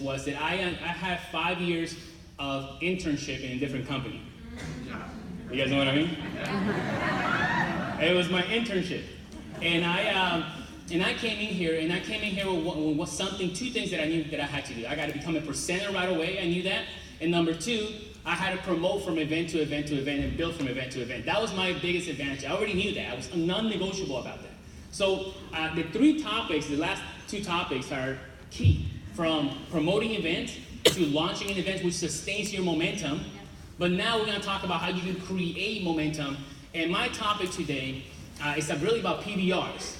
was that I had 5 years of internship in a different company. You guys know what I mean? It was my internship, and I came in here, with two things that I knew that I had to do. I got to become a presenter right away. I knew that, and number two, I had to promote from event to event to event and build from event to event. That was my biggest advantage. I already knew that. I was non-negotiable about that. So the last two topics are key. From promoting events to launching an event which sustains your momentum. But now we're going to talk about how you can create momentum. And my topic today is really about PBRs.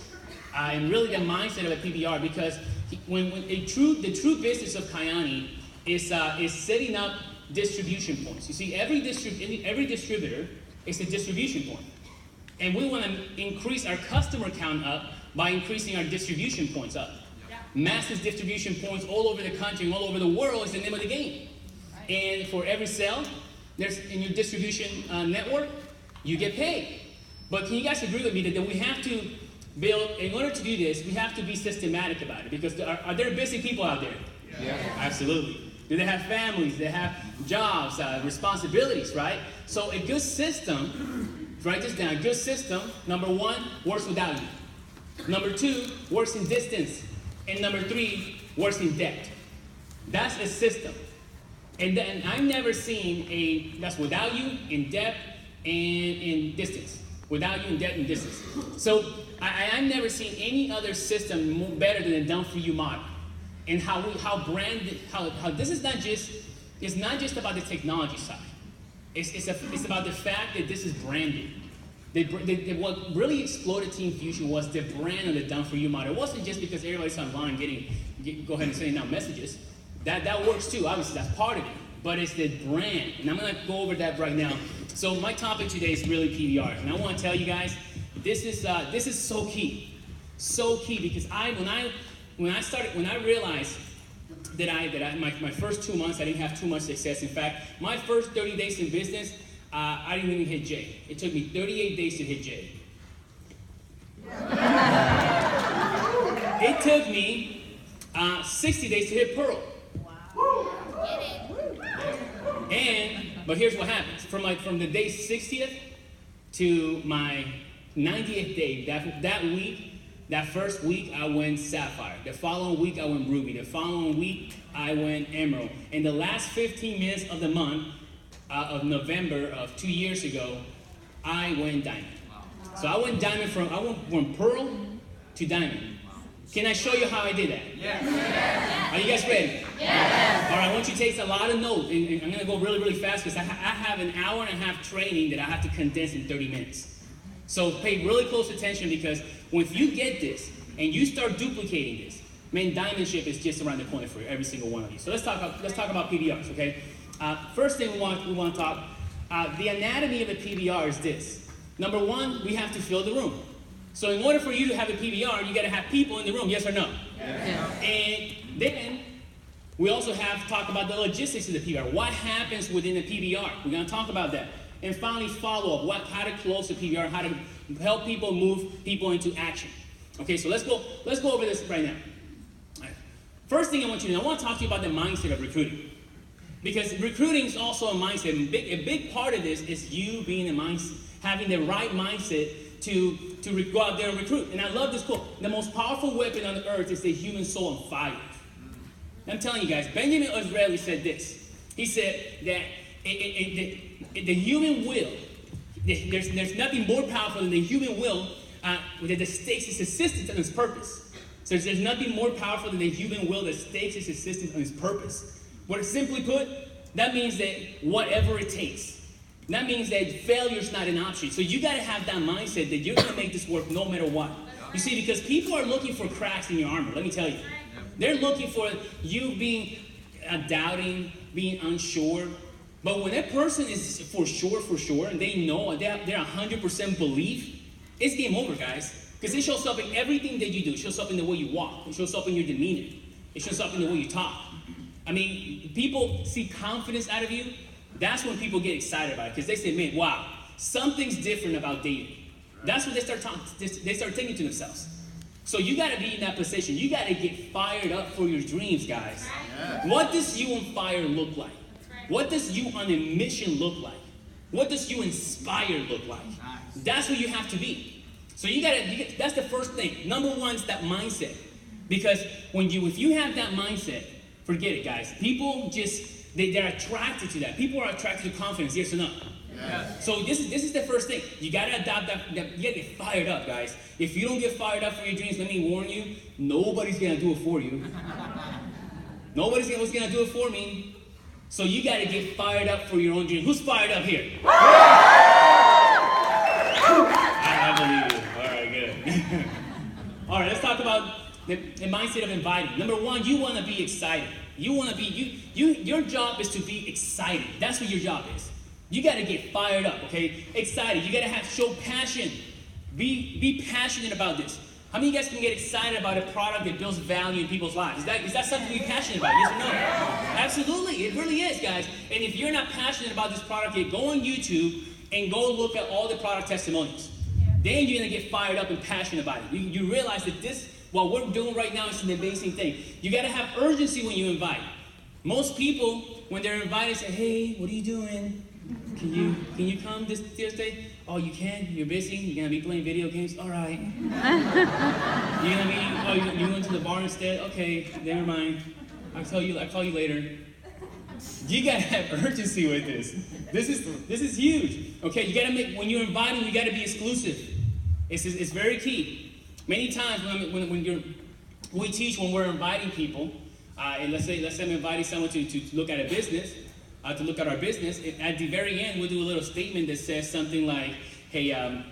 And really the mindset of a PBR, because the true business of Kayani is setting up distribution points. You see, every distributor is a distribution point. And we want to increase our customer count up by increasing our distribution points up. Massive distribution points all over the country and all over the world is the name of the game. Right. And for every sale there's in your distribution network, you get paid. But can you guys agree with me that we have to build, in order to do this, we have to be systematic about it? Because are there busy people out there? Yeah. Absolutely. Do they have families? They have jobs, responsibilities, right? So a good system, write this down, a good system, number one, works without you. Number two, works in distance. And number three, works in depth. That's a system. And then I've never seen that's without you, in depth, and in distance. Without you, in depth, and distance. So I've never seen any other system better than a done for you model. And how this is it's not just about the technology side. It's about the fact that this is branded. What really exploded Team Fusion was the brand of the Done For You model. It wasn't just because everybody's online go ahead and sending out messages. That works too, obviously, that's part of it. But it's the brand, and I'm gonna go over that right now. So my topic today is really PBRs, and I wanna tell you guys, this is so key. So key, because when I realized that my first 2 months, I didn't have too much success. In fact, my first 30 days in business, I didn't even hit J. It took me 38 days to hit J. It took me 60 days to hit Pearl. Wow. But here's what happens. From the day 60th to my 90th day, that first week I went Sapphire. The following week I went Ruby. The following week I went Emerald. In the last 15 minutes of the month, of November of 2 years ago, I went Diamond. So I went Diamond from Pearl to Diamond. Can I show you how I did that? Yes. Are you guys ready? Yes. All right, I want you to take a lot of notes, and I'm going to go really, really fast because I have an hour and a half training that I have to condense in 30 minutes. So pay really close attention, because when you get this and you start duplicating this, man, Diamondship is just around the corner for every single one of you. So let's talk about PBRs, okay? First thing we want to talk, the anatomy of a PBR is this. Number one, we have to fill the room. So in order for you to have a PBR, you got to have people in the room, yes or no? Yes. And then we also have to talk about the logistics of the PBR. What happens within the PBR? We're going to talk about that. And finally, follow up, how to close the PBR, how to help people move people into action. Okay, so let's go over this right now. All right. First thing I want to talk to you about the mindset of recruiting. Because recruiting is also a mindset. A big part of this is you being having the right mindset to go out there and recruit. And I love this quote. The most powerful weapon on the earth is the human soul on fire. I'm telling you guys, Benjamin Disraeli said this. He said that the human will, there's nothing more powerful than the human will that stakes its existence on its purpose. So there's nothing more powerful than the human will that stakes its existence on its purpose. What simply put, that means that whatever it takes. That means that failure is not an option. So you got to have that mindset that you're going to make this work no matter what. You see, because people are looking for cracks in your armor, let me tell you. They're looking for you being doubting, being unsure. But when that person is for sure, and they know, they're 100% belief, it's game over, guys. Because it shows up in everything that you do. It shows up in the way you walk. It shows up in your demeanor. It shows up in the way you talk. I mean, people see confidence out of you. That's when people get excited about it, because they say, man, wow, something's different about dating. That's what they start thinking to themselves. So you got to be in that position. You got to get fired up for your dreams, guys. What does you on fire look like? What does you on a mission look like? What does you inspire look like? That's what you have to be. So that's the first thing. Number one is that mindset. Because if you have that mindset, forget it, guys. People they're attracted to that. People are attracted to confidence, yes or no? Yes. So this is the first thing. You gotta adopt that. You gotta get fired up, guys. If you don't get fired up for your dreams, let me warn you, nobody's gonna do it for you. Nobody's gonna do it for me. So you gotta get fired up for your own dream. Who's fired up here? I believe you. All right, good. All right, let's talk about the mindset of inviting. Number one, you want to be excited. Your job is to be excited. That's what your job is. You got to get fired up, okay? Excited. You got to show passion. Be passionate about this. How many of you guys can get excited about a product that builds value in people's lives? Is that something to be passionate about? Yes or no? Absolutely. It really is, guys. And if you're not passionate about this product, go on YouTube and go look at all the product testimonials. Then you're going to get fired up and passionate about it. You realize that what we're doing right now is an amazing thing. You got to have urgency when you invite. Most people, when they're invited, say, "Hey, what are you doing? Can you come this Thursday?" "Oh, you can? You're busy? You're going to be playing video games? All right." You went to the bar instead? "Okay, never mind. I'll call you later." You got to have urgency with this. This is huge. Okay, you got to when you're inviting, you got to be exclusive. It's very key. Many times when we teach when we're inviting people, and let's say I'm inviting someone to look at a business, to look at our business, at the very end we'll do a little statement that says something like, "Hey, I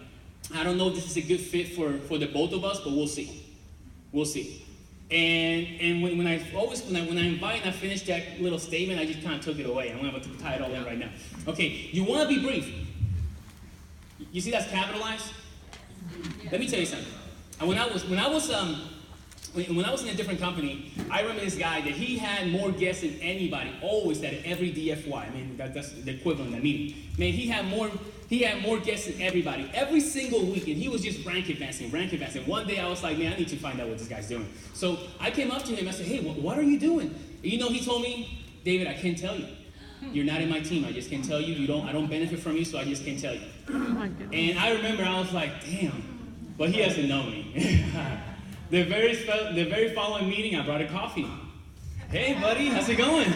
don't know if this is a good fit for the both of us, but we'll see. We'll see." And when I invite and I finish that little statement, I just kind of took it away. I'm going to tie it all in right now. Okay, you want to be brief. You see that's capitalized? Let me tell you something. And when I was in a different company, I remember this guy that he had more guests than anybody, always at every DFY. I mean, that's the equivalent of that meeting. Man, he had more guests than everybody, every single week, and he was just rank advancing. One day I was like, man, I need to find out what this guy's doing. So I came up to him, I said, "Hey, what are you doing?" And you know, he told me, "David, I can't tell you. You're not in my team. I just can't tell you. I don't benefit from you, so I just can't tell you." And I remember I was like, damn. But he doesn't know me. The very following meeting, I brought a coffee. "Hey, buddy, how's it going?"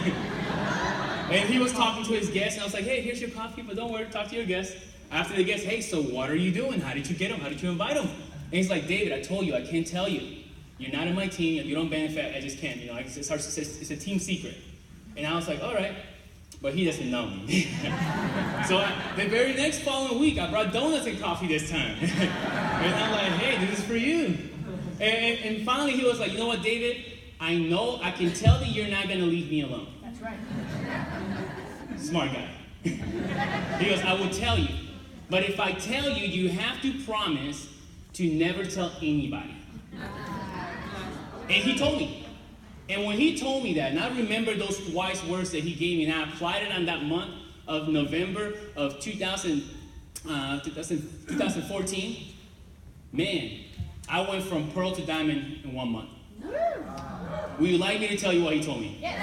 And he was talking to his guests, and I was like, "Hey, here's your coffee, but don't worry, talk to your guests." After the guests, "Hey, so what are you doing? How did you get them? How did you invite them?" And he's like, "David, I told you, I can't tell you. You're not in my team. You don't benefit. I just can't. It's a team secret." And I was like, "All right." But he doesn't know me. So the very next following week, I brought donuts and coffee this time. And I'm like, "Hey, this is for you." And finally he was like, "You know what, David? I can tell that you're not going to leave me alone." That's right. Smart guy. He goes, "I will tell you. But if I tell you, you have to promise to never tell anybody." And he told me. And when he told me that, and I remember those wise words that he gave me, and I applied it on that month of November of 2014, man, I went from pearl to diamond in 1 month. Would you like me to tell you what he told me? Yes.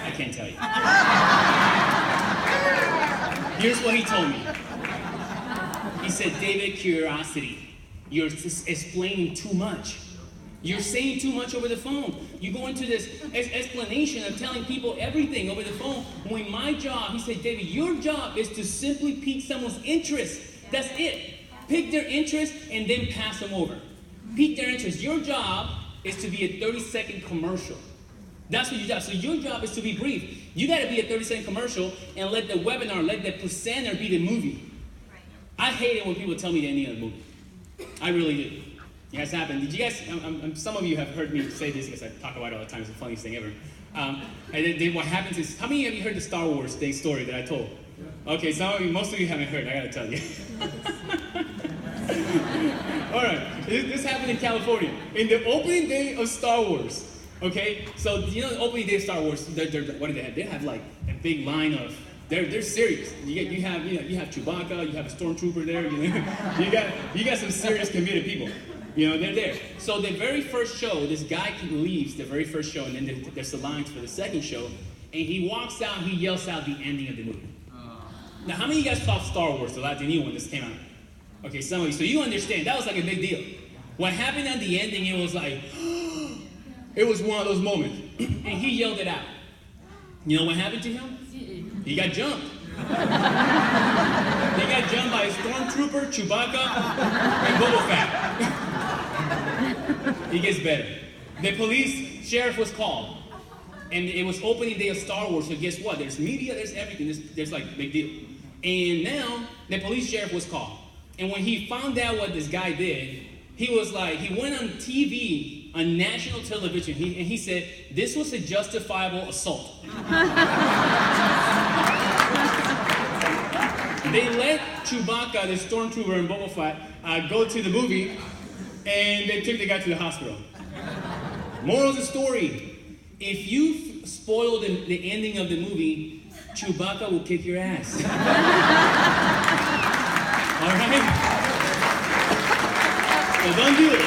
I can't tell you. Here's what he told me. He said, "David, curiosity. You're just explaining too much. You're saying too much over the phone. You go into this explanation of telling people everything over the phone. When my job," he said, "David, your job is to simply pique someone's interest. That's it. Pick their interest and then pass them over. Pique their interest. Your job is to be a 30-second commercial. That's what your job. So your job is to be brief. You got to be a 30-second commercial and let the webinar, let the presenter be the movie." I hate it when people tell me they need a movie. I really do. Yeah, it's happened. Did you guys, some of you have heard me say this because I talk about it all the time. It's the funniest thing ever. And then what happens is, how many of you heard the Star Wars Day story that I told? Okay, most of you haven't heard. I gotta tell you. All right, this happened in California. In the opening day of Star Wars, okay? So, you know the opening day of Star Wars, what do they have? They have like a big line of, they're serious. You have Chewbacca, you have a stormtrooper there, you got some serious committed people. You know, they're there. So the very first show, this guy leaves the very first show, and then there's the lines for the second show, and he walks out, he yells out the ending of the movie. Now, how many of you guys saw Star Wars, the new one that came out? Okay, some of you. So you understand, that was like a big deal. What happened at the ending, it was like, it was one of those moments. And he yelled it out. You know what happened to him? He got jumped. He got jumped by a stormtrooper, Chewbacca, and Boba Fett. It gets better. The sheriff was called. And it was opening day of Star Wars, so guess what? There's media, there's everything, there's like big deal. And now, the police sheriff was called. And when he found out what this guy did, he was like, he went on TV, on national television, and he said, this was a justifiable assault. They let Chewbacca, the stormtrooper, and Boba Fett go to the movie, and they took the guy to the hospital. Moral of the story, if you spoil the ending of the movie, Chewbacca will kick your ass. All right? So don't do it.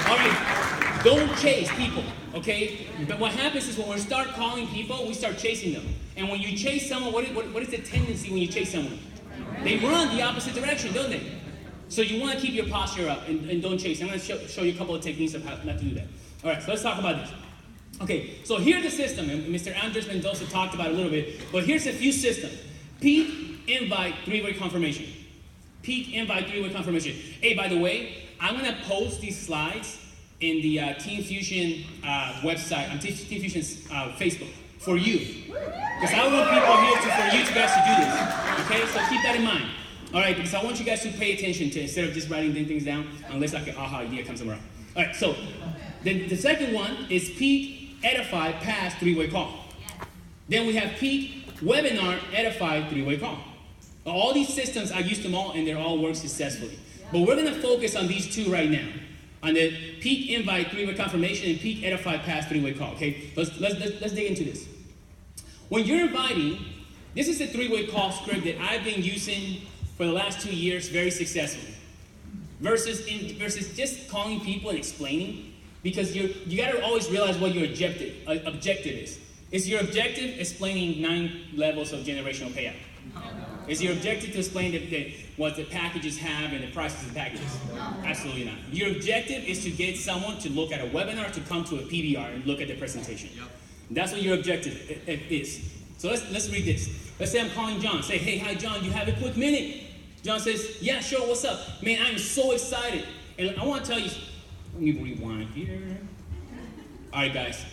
All right? Don't chase people, okay? But what happens is when we start calling people, we start chasing them. And when you chase someone, what is the tendency when you chase someone? They run the opposite direction, don't they? So you want to keep your posture up and don't chase. I'm going to show you a couple of techniques of how not to do that. All right, so let's talk about this. Okay, so here's the system, and Mr. Andres Mendoza talked about it a little bit, but here's a few systems. Peak, invite, three-way confirmation. Peak, invite, three-way confirmation. Hey, by the way, I'm going to post these slides in the Team Fusion website, on Team Fusion's Facebook, for you. Because I want people here for you guys to do this, okay? So keep that in mind. All right, because I want you guys to pay attention to, instead of just writing things down, unless like an aha idea comes around. All right, so the second one is peak, edify, pass, three-way call. Then we have peak, webinar, edify, three-way call. All these systems, I used them all, and they all work successfully. But we're going to focus on these two right now, on the peak, invite, three-way confirmation, and peak, edify, pass, three-way call. Okay, let's dig into this. When you're inviting, this is a three-way call script that I've been using for the last 2 years very successfully. Versus just calling people and explaining. Because you got to always realize what your objective is. Is your objective explaining 9 levels of generational payout? Is your objective to explain what the packages have and the prices of packages? Absolutely not. Your objective is to get someone to look at a webinar, to come to a PBR and look at the presentation. That's what your objective is. So let's read this. Let's say I'm calling John. Say, hey, hi John, you have a quick minute? John says, yeah, sure, what's up? Man, I'm so excited. And I want to tell you, let me rewind here. All right, guys.